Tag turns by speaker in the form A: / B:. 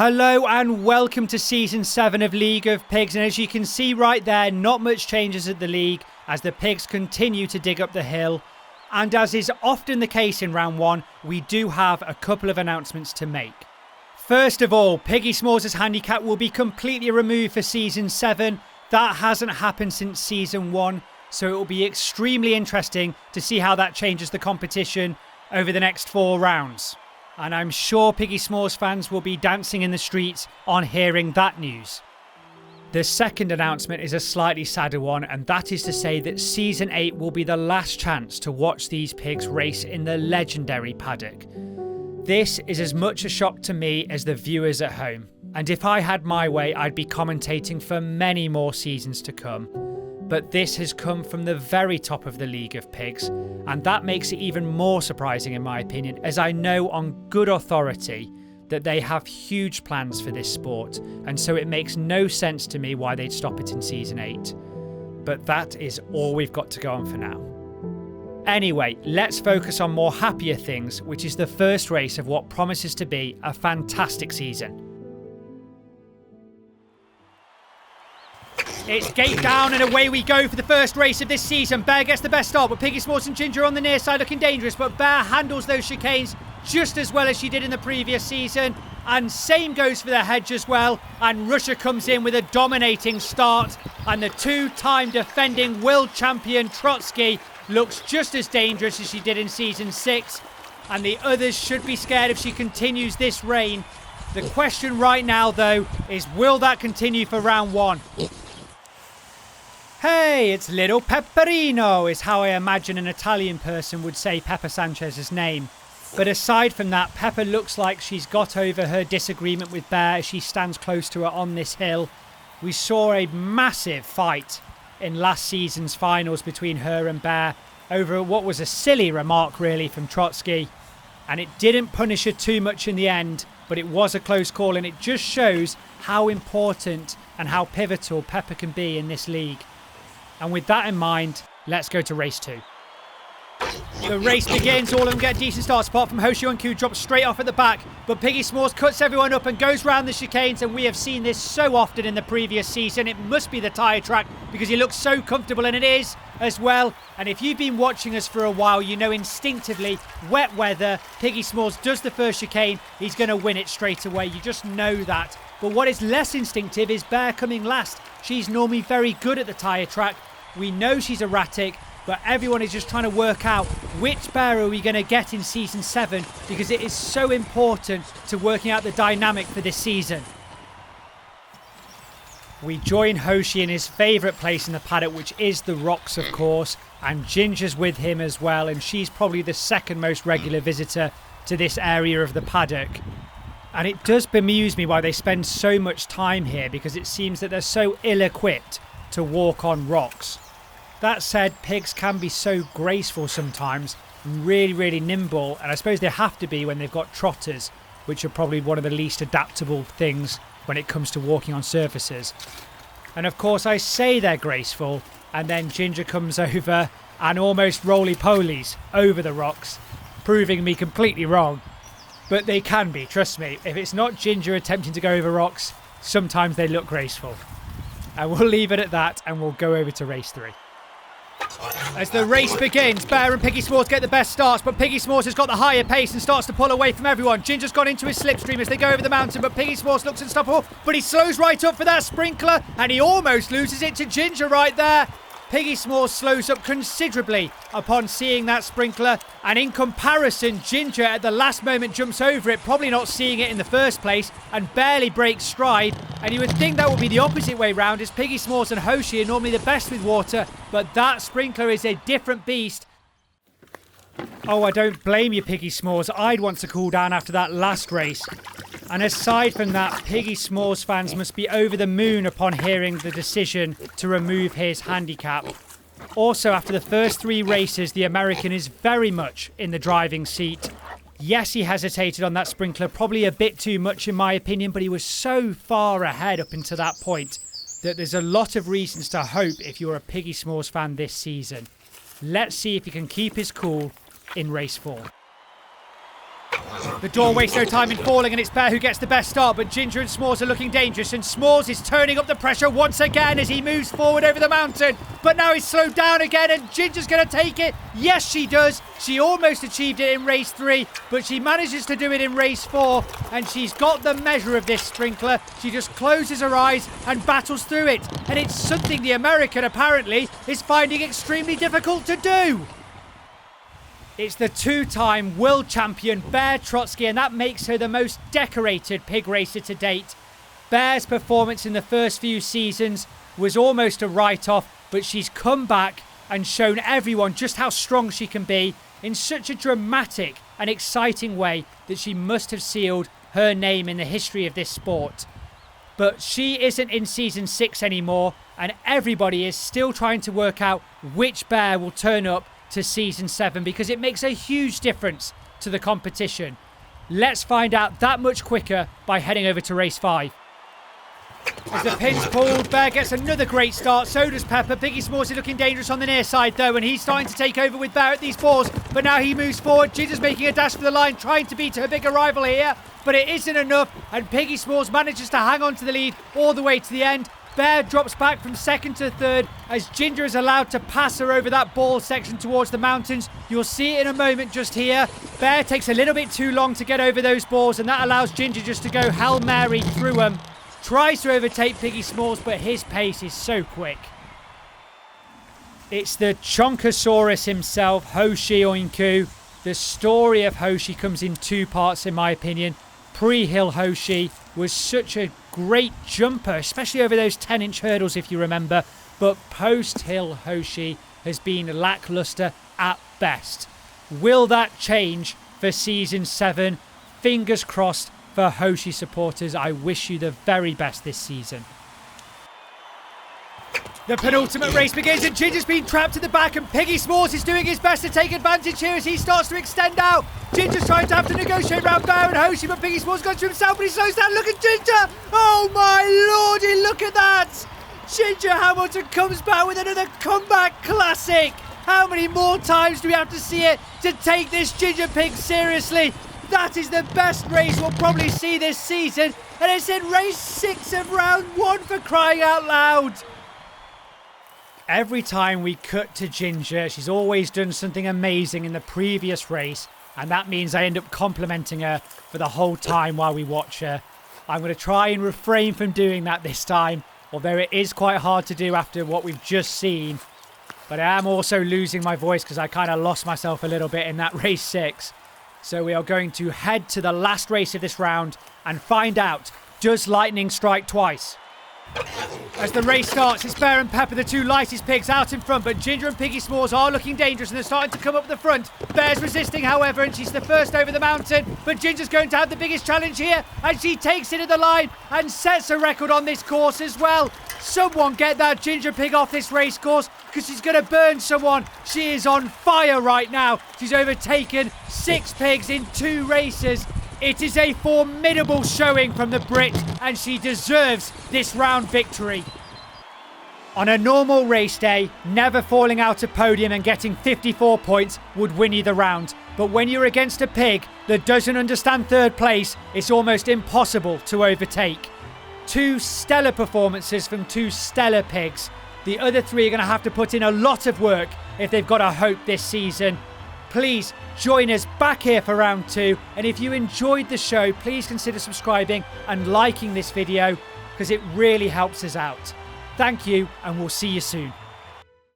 A: Hello and welcome to Season 7 of League of Pigs, and as you can see right there, not much changes at the league as the Pigs continue to dig up the hill. And as is often the case in round 1, we do have a couple of announcements to make. First of all, Piggy Smalls' handicap will be completely removed for Season 7. That hasn't happened since Season 1, so it will be extremely interesting to see how that changes the competition over the next 4 rounds. And I'm sure Piggy Smalls fans will be dancing in the streets on hearing that news. The second announcement is a slightly sadder one, and that is to say that Season 8 will be the last chance to watch these pigs race in the legendary paddock. This is as much a shock to me as the viewers at home, and if I had my way, I'd be commentating for many more seasons to come. But this has come from the very top of the League of Pigs, and that makes it even more surprising in my opinion, as I know on good authority that they have huge plans for this sport, and so it makes no sense to me why they'd stop it in Season 8. But that is all we've got to go on for now. Anyway, let's focus on more happier things, which is the first race of what promises to be a fantastic season. It's gate down and away we go for the first race of this season. Bear gets the best start, but Piggy Smalls and Ginger on the near side looking dangerous, but Bear handles those chicanes just as well as she did in the previous season. And same goes for the hedge as well. And Russia comes in with a dominating start. And the 2-time defending world champion Trotsky looks just as dangerous as she did in Season 6. And the others should be scared if she continues this reign. The question right now, though, is will that continue for round 1? Hey, it's little Pepperino, is how I imagine an Italian person would say Pepper Sanchez's name. But aside from that, Pepper looks like she's got over her disagreement with Bear as she stands close to her on this hill. We saw a massive fight in last season's finals between her and Bear over what was a silly remark really from Trotsky. And it didn't punish her too much in the end, but it was a close call, and it just shows how important and how pivotal Pepper can be in this league. And with that in mind, let's go to race 2. The race begins. All of them get a decent start, apart from Hoshi and Q drops straight off at the back. But Piggy Smalls cuts everyone up and goes round the chicanes, and we have seen this so often in the previous season. It must be the tyre track because he looks so comfortable, and it is as well. And if you've been watching us for a while, you know instinctively, wet weather, Piggy Smalls does the first chicane, he's going to win it straight away. You just know that. But what is less instinctive is Bear coming last. She's normally very good at the tyre track. We know she's erratic, but everyone is just trying to work out which Bear are we going to get in Season 7, because it is so important to working out the dynamic for this season. We join Hoshi in his favourite place in the paddock, which is the rocks, of course, and Ginger's with him as well, and she's probably the second most regular visitor to this area of the paddock. And it does bemuse me why they spend so much time here, because it seems that they're so ill-equipped to walk on rocks. That said, pigs can be so graceful sometimes, and really nimble, and I suppose they have to be when they've got trotters, which are probably one of the least adaptable things when it comes to walking on surfaces. And of course I say they're graceful, and then Ginger comes over and almost roly-polies over the rocks, proving me completely wrong. But they can be, trust me. If it's not Ginger attempting to go over rocks, sometimes they look graceful. And we'll leave it at that, and we'll go over to race 3. As the race begins, Bear and Piggy Smalls get the best starts, but Piggy Smalls has got the higher pace and starts to pull away from everyone. Ginger's gone into his slipstream as they go over the mountain, but Piggy Smalls looks unstoppable, but he slows right up for that sprinkler, and he almost loses it to Ginger right there. Piggy Smalls slows up considerably upon seeing that sprinkler, and in comparison, Ginger at the last moment jumps over it, probably not seeing it in the first place, and barely breaks stride. And you would think that would be the opposite way round, as Piggy Smalls and Hoshi are normally the best with water, but that sprinkler is a different beast. Oh, I don't blame you, Piggy Smalls. I'd want to cool down after that last race. And aside from that, Piggy Smalls fans must be over the moon upon hearing the decision to remove his handicap. Also, after the first 3 races, the American is very much in the driving seat. Yes, he hesitated on that sprinkler, probably a bit too much in my opinion, but he was so far ahead up until that point that there's a lot of reasons to hope if you're a Piggy Smalls fan this season. Let's see if he can keep his cool in race 4. The door wastes no time in falling, and it's Bear who gets the best start, but Ginger and S'mores are looking dangerous, and S'mores is turning up the pressure once again as he moves forward over the mountain. But now he's slowed down again, and Ginger's going to take it. Yes, she does. She almost achieved it in race 3, but she manages to do it in race 4, and she's got the measure of this sprinkler. She just closes her eyes and battles through it, and it's something the American apparently is finding extremely difficult to do. It's the 2-time world champion Bear Trotsky, and that makes her the most decorated pig racer to date. Bear's performance in the first few seasons was almost a write-off, but she's come back and shown everyone just how strong she can be in such a dramatic and exciting way that she must have sealed her name in the history of this sport. But she isn't in season 6 anymore, and everybody is still trying to work out which bear will turn up to season 7, because it makes a huge difference to the competition. Let's find out that much quicker by heading over to race 5. As the pin's pulled, Bear gets another great start, so does Pepper. Piggy S'mores is looking dangerous on the near side though, and he's starting to take over with Bear at these fours, but now he moves forward. Ginger's making a dash for the line, trying to beat her bigger rival here, but it isn't enough, and Piggy S'mores manages to hang on to the lead all the way to the end. Bear drops back from 2nd to 3rd as Ginger is allowed to pass her over that ball section towards the mountains. You'll see it in a moment just here. Bear takes a little bit too long to get over those balls, and that allows Ginger just to go Hail Mary through them. Tries to overtake Piggy S'mores, but his pace is so quick. It's the Chonkosaurus himself, Hoshi Oinku. The story of Hoshi comes in 2 parts in my opinion. Pre-hill Hoshi was such a great jumper, especially over those 10-inch hurdles if you remember, but post-hill Hoshi has been lackluster at best. Will that change for season 7? Fingers crossed for Hoshi supporters. I wish you the very best this season. The penultimate race begins, and Ginger's been trapped at the back, and Piggy S'mores is doing his best to take advantage here as he starts to extend out. Ginger's trying to have to negotiate around Bear and Hoshi, but Piggy S'mores got to himself, but he slows down. Look at Ginger! Oh my lordy, look at that! Ginger Hamilton comes back with another comeback classic. How many more times do we have to see it to take this Ginger pig seriously? That is the best race we'll probably see this season, and it's in race 6 of round 1 for crying out loud. Every time we cut to Ginger, she's always done something amazing in the previous race, and that means I end up complimenting her for the whole time while we watch her. I'm going to try and refrain from doing that this time, although it is quite hard to do after what we've just seen. But I am also losing my voice because I kind of lost myself a little bit in that race 6. So we are going to head to the last race of this round and find out, does lightning strike twice? As the race starts, it's Bear and Pepper, the 2 lightest pigs, out in front, but Ginger and Piggy S'mores are looking dangerous and they're starting to come up the front. Bear's resisting, however, and she's the first over the mountain, but Ginger's going to have the biggest challenge here, and she takes it at the line and sets a record on this course as well. Someone get that Ginger pig off this race course, because she's going to burn someone. She is on fire right now. She's overtaken 6 pigs in 2 races. It is a formidable showing from the Brit, and she deserves this round victory. On a normal race day, never falling out a podium and getting 54 points would win you the round. But when you're against a pig that doesn't understand 3rd place, it's almost impossible to overtake. 2 stellar performances from 2 stellar pigs. The other 3 are going to have to put in a lot of work if they've got a hope this season. Please join us back here for round 2, and if you enjoyed the show, please consider subscribing and liking this video because it really helps us out. Thank you, and we'll see you soon.